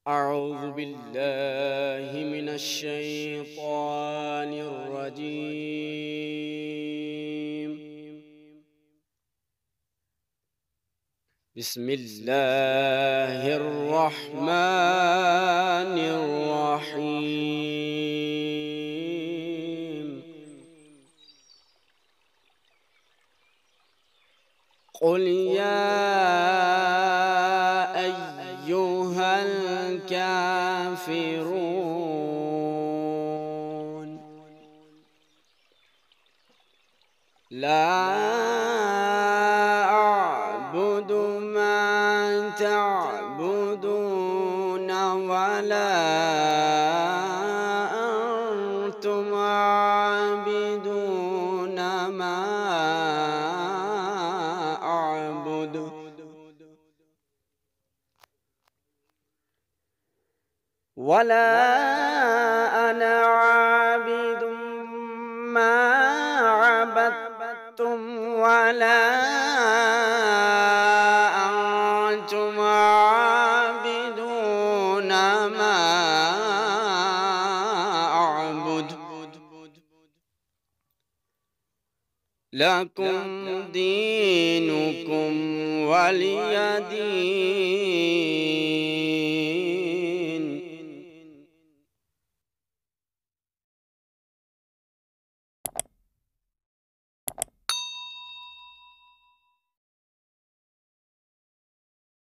أعوذ بالله من الشيطان الرجيم. بسم الله الرحمن الرحيم. قل يا أيها الكافرون لا أعبد ما تعبدون ولا أنتم عابدون ما أعبد ولا أنا عابد ما عبدتم ولا أنتم عابدون ما أعبد لكم دينكم ولي دين.